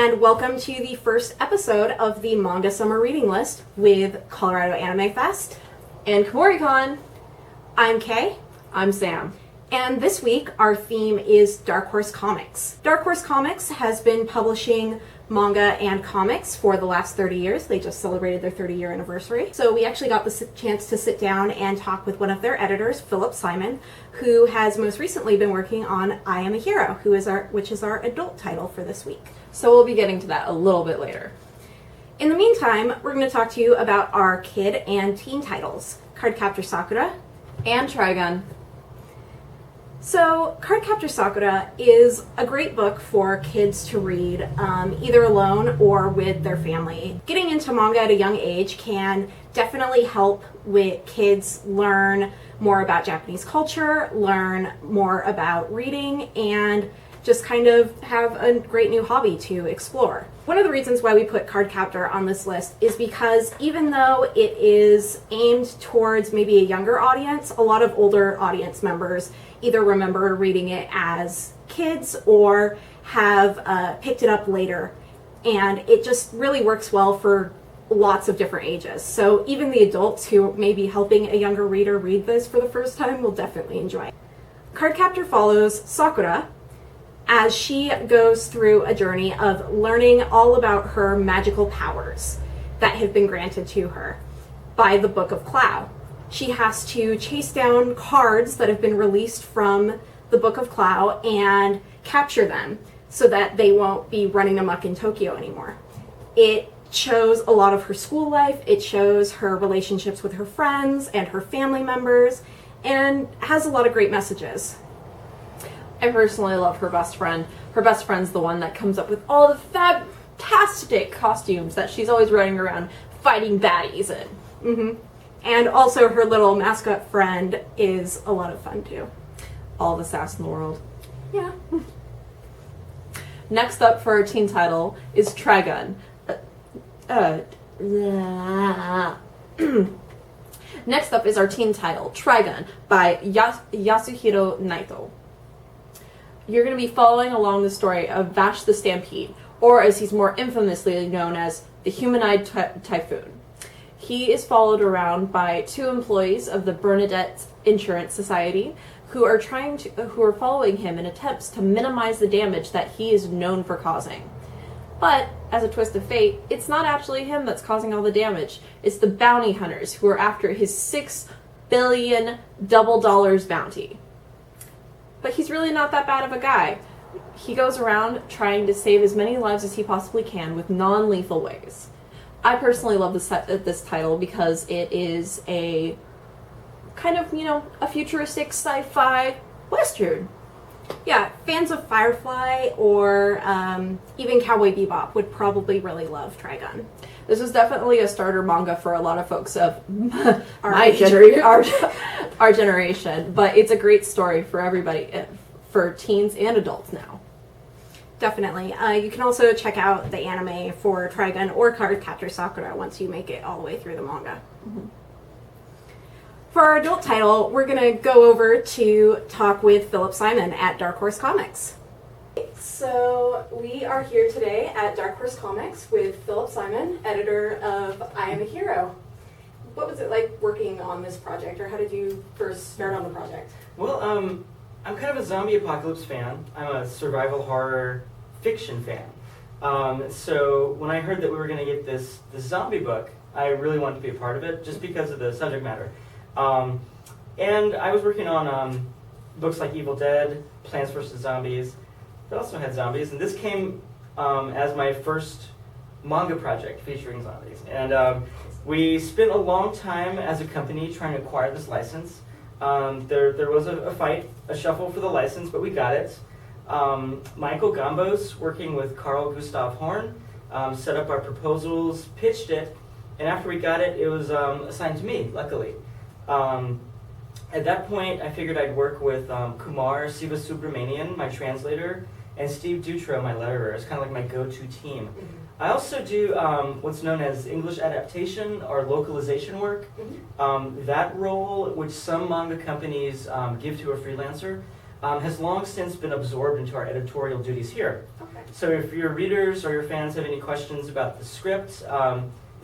and welcome to the first episode of the Manga Summer Reading List with Colorado Anime Fest. And KomoriCon. I'm Kay. I'm Sam. And this week, our theme is Dark Horse Comics. Dark Horse Comics has been publishing manga and comics for the last 30 years. They just celebrated their 30-year anniversary. So we actually got the chance to sit down and talk with one of their editors, Philip Simon, who has most recently been working on I Am a Hero, which is our adult title for this week. So we'll be getting to that a little bit later. In the meantime, we're going to talk to you about our kid and teen titles, Cardcaptor Sakura and Trigun. So, Cardcaptor Sakura is a great book for kids to read, either alone or with their family. Getting into manga at a young age can definitely help with kids learn more about Japanese culture, learn more about reading, and just kind of have a great new hobby to explore. One of the reasons why we put Cardcaptor on this list is because even though it is aimed towards maybe a younger audience, a lot of older audience members either remember reading it as kids or have picked it up later. And it just really works well for lots of different ages. So even the adults who may be helping a younger reader read this for the first time will definitely enjoy it. Cardcaptor follows Sakura as she goes through a journey of learning all about her magical powers that have been granted to her by the Book of Clow. She has to chase down cards that have been released from the Book of Clow and capture them so that they won't be running amok in Tokyo anymore. It shows a lot of her school life, it shows her relationships with her friends and her family members, and has a lot of great messages. I personally love her best friend. Her best friend's the one that comes up with all the fantastic costumes that she's always running around fighting baddies in. Mm-hmm. And also her little mascot friend is a lot of fun too. All the sass in the world. Yeah. Next up for our teen title is Trigun. Next up is our teen title, Trigun, by Yasuhiro Naito. You're going to be following along the story of Vash the Stampede, or as he's more infamously known as the Human-Eyed Typhoon. He is followed around by two employees of the Bernadette Insurance Society who are following him in attempts to minimize the damage that he is known for causing. But, as a twist of fate, it's not actually him that's causing all the damage. It's the bounty hunters who are after his $6 billion double dollars bounty. But he's really not that bad of a guy. He goes around trying to save as many lives as he possibly can with non-lethal ways. I personally love this title because it is a kind of, a futuristic sci-fi western. Yeah, fans of Firefly or even Cowboy Bebop would probably really love Trigun. This was definitely a starter manga for a lot of folks of our generation, but it's a great story for everybody, for teens and adults now. Definitely. You can also check out the anime for Trigun or Cardcaptor Sakura once you make it all the way through the manga. Mm-hmm. For our adult title, we're going to go over to talk with Philip Simon at Dark Horse Comics. So we are here today at Dark Horse Comics with Philip Simon, editor of I Am a Hero. What was it like working on this project, or how did you first start on the project? Well, I'm kind of a zombie apocalypse fan. I'm a survival horror fiction fan. So when I heard that we were going to get this zombie book, I really wanted to be a part of it just because of the subject matter. And I was working on books like Evil Dead, Plants vs. Zombies, that also had zombies, and this came as my first manga project featuring zombies. And we spent a long time as a company trying to acquire this license. There was a shuffle for the license, but we got it. Michael Gambos, working with Carl Gustav Horn, set up our proposals, pitched it, and after we got it, it was assigned to me, luckily. At that point, I figured I'd work with Kumar Sivasubramanian, my translator, and Steve Dutro, my letterer. It's kind of like my go-to team. Mm-hmm. I also do what's known as English adaptation or localization work. Mm-hmm. That role, which some manga companies give to a freelancer, has long since been absorbed into our editorial duties here. Okay. So if your readers or your fans have any questions about the script,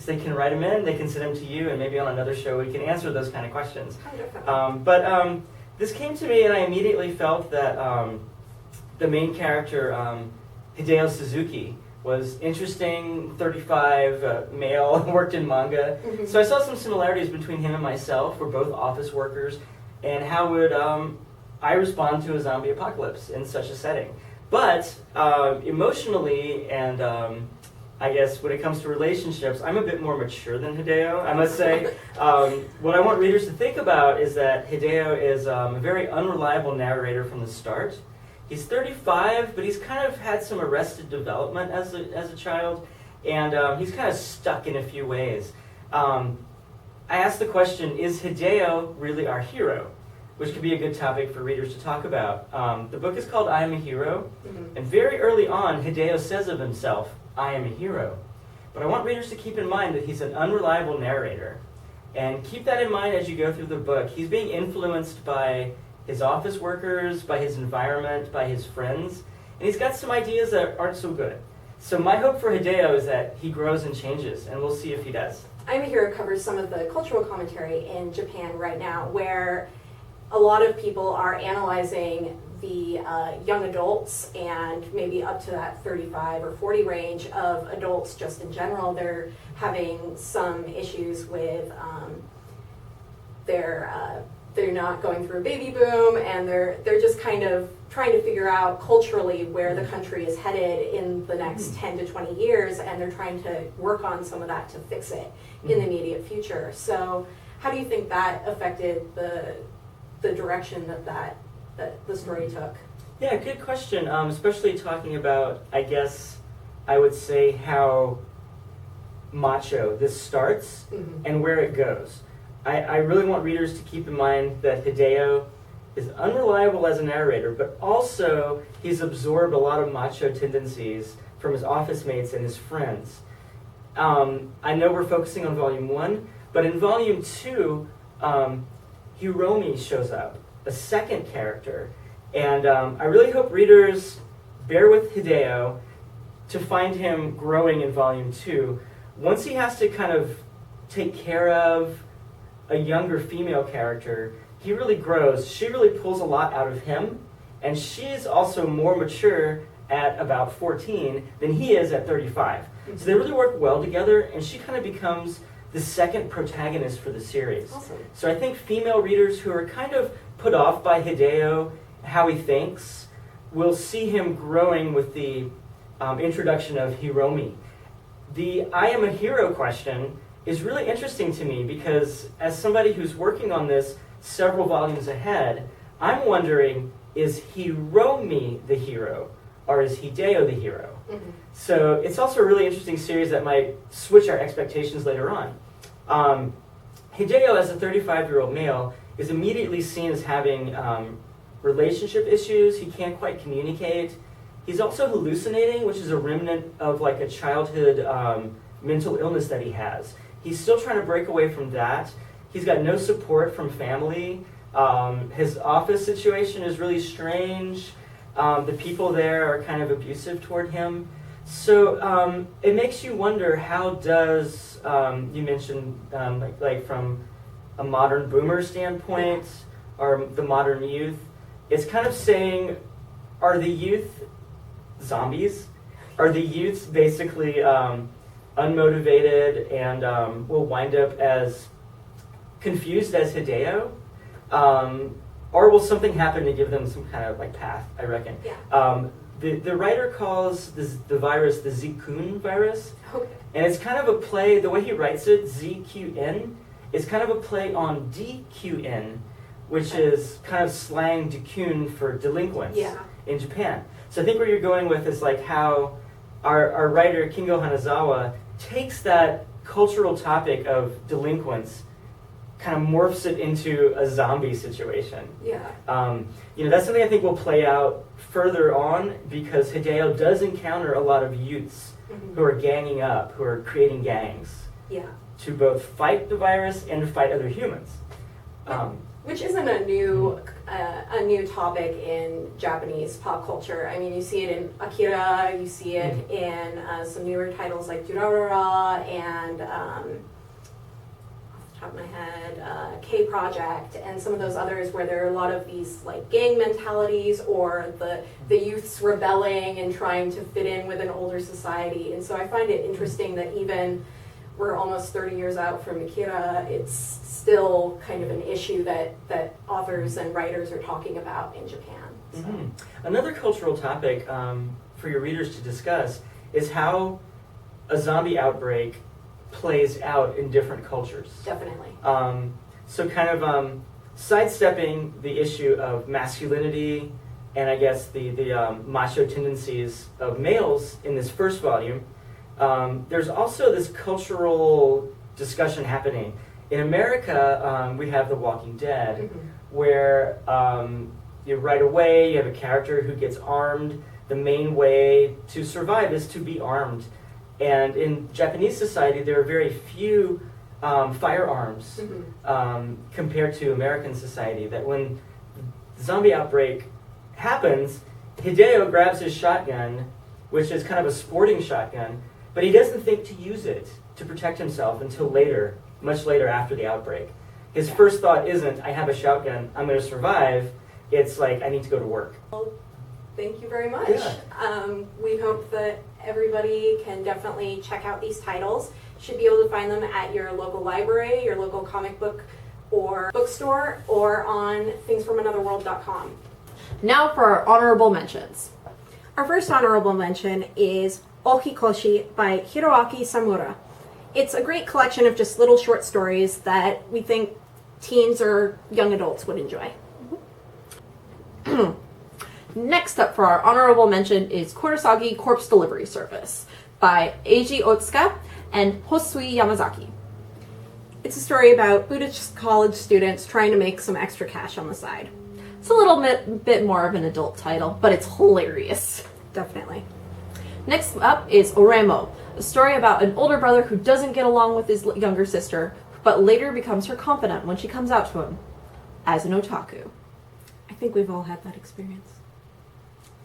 they can write them in, they can send them to you, and maybe on another show we can answer those kind of questions. But this came to me and I immediately felt that the main character, Hideo Suzuki, was interesting, 35, male, worked in manga. Mm-hmm. So I saw some similarities between him and myself. We're both office workers. And how would I respond to a zombie apocalypse in such a setting? But emotionally and I guess when it comes to relationships, I'm a bit more mature than Hideo, I must say. What I want readers to think about is that Hideo is a very unreliable narrator from the start. He's 35, but he's kind of had some arrested development as a child, and he's kind of stuck in a few ways. I asked the question, is Hideo really our hero? Which could be a good topic for readers to talk about. The book is called I Am a Hero, and very early on, Hideo says of himself, I am a hero. But I want readers to keep in mind that he's an unreliable narrator. And keep that in mind as you go through the book. He's being influenced by his office workers, by his environment, by his friends, and he's got some ideas that aren't so good. So my hope for Hideo is that he grows and changes, and we'll see if he does. I'm a Hero covers some of the cultural commentary in Japan right now, where a lot of people are analyzing the young adults and maybe up to that 35 or 40 range of adults just in general. They're having some issues with they're not going through a baby boom, and they're just kind of trying to figure out culturally where the country is headed in the next 10 to 20 years, and they're trying to work on some of that to fix it in the immediate future. So how do you think that affected the direction that the story took? Yeah, good question. Especially talking about, I guess, I would say how macho this starts and where it goes. I really want readers to keep in mind that Hideo is unreliable as a narrator, but also he's absorbed a lot of macho tendencies from his office mates and his friends. I know we're focusing on Volume 1, but in Volume 2, Hiromi shows up, a second character. And I really hope readers bear with Hideo to find him growing in Volume 2. Once he has to kind of take care of a younger female character, he really grows. She really pulls a lot out of him, and she's also more mature at about 14 than he is at 35. So they really work well together, and she kind of becomes the second protagonist for the series. Awesome. So I think female readers who are kind of put off by Hideo, how he thinks, will see him growing with the introduction of Hiromi. The I am a hero question is really interesting to me because as somebody who's working on this several volumes ahead, I'm wondering, is Hiromi the hero or is Hideo the hero? So it's also a really interesting series that might switch our expectations later on. Hideo, as a 35-year-old male, is immediately seen as having relationship issues. He can't quite communicate. He's also hallucinating, which is a remnant of like a childhood mental illness that he has. He's still trying to break away from that. He's got no support from family. His office situation is really strange. The people there are kind of abusive toward him. So it makes you wonder, how does, you mentioned like from a modern boomer standpoint, or the modern youth, it's kind of saying, are the youth zombies? Are the youths basically unmotivated and will wind up as confused as Hideo? Or will something happen to give them some kind of like path, I reckon. Yeah. The writer calls the virus the Zikun virus. Okay. And it's kind of a play, the way he writes it, ZQN, is kind of a play on DQN, which is kind of slang Dikun for delinquents in Japan. So I think where you're going with is like how our writer, Kingo Hanazawa, takes that cultural topic of delinquents, kind of morphs it into a zombie situation. Yeah. That's something I think will play out further on because Hideo does encounter a lot of youths who are ganging up, who are creating gangs Yeah. to both fight the virus and to fight other humans. Which isn't a new topic in Japanese pop culture. I mean, you see it in Akira, you see it in some newer titles like Durarara and off the top of my head, K Project, and some of those others where there are a lot of these like gang mentalities or the youths rebelling and trying to fit in with an older society. And so I find it interesting that even we're almost 30 years out from Akira, it's still kind of an issue that authors and writers are talking about in Japan. So. Another cultural topic for your readers to discuss is how a zombie outbreak plays out in different cultures. Definitely. So kind of sidestepping the issue of masculinity and I guess the macho tendencies of males in this first volume, there's also this cultural discussion happening. In America, we have The Walking Dead, where right away you have a character who gets armed. The main way to survive is to be armed. And in Japanese society, there are very few firearms compared to American society. That when the zombie outbreak happens, Hideo grabs his shotgun, which is kind of a sporting shotgun, but he doesn't think to use it to protect himself until later, much later after the outbreak. His first thought isn't, I have a shotgun, I'm going to survive. It's like, I need to go to work. Well, thank you very much. Yeah. We hope that everybody can definitely check out these titles. You should be able to find them at your local library, your local comic book or bookstore, or on thingsfromanotherworld.com. Now for our honorable mentions. Our first honorable mention is Okikoshi by Hiroaki Samura. It's a great collection of just little short stories that we think teens or young adults would enjoy. Next up for our honorable mention is Kurosagi Corpse Delivery Service by Eiji Otsuka and Hosui Yamazaki. It's a story about Buddhist college students trying to make some extra cash on the side. It's a little bit more of an adult title, but it's hilarious. Definitely. Next up is Oremo, a story about an older brother who doesn't get along with his younger sister, but later becomes her confidant when she comes out to him as an otaku. I think we've all had that experience.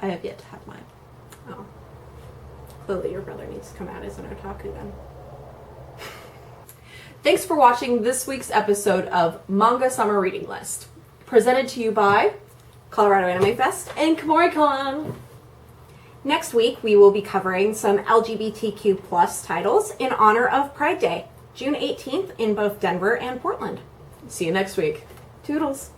I have yet to have mine. Oh. Clearly your brother needs to come out as an otaku then. Thanks for watching this week's episode of Manga Summer Reading List, presented to you by Colorado Anime Fest. and Komori-con. Next week, we will be covering some LGBTQ plus titles in honor of Pride Day, June 18th in both Denver and Portland. See you next week. Toodles.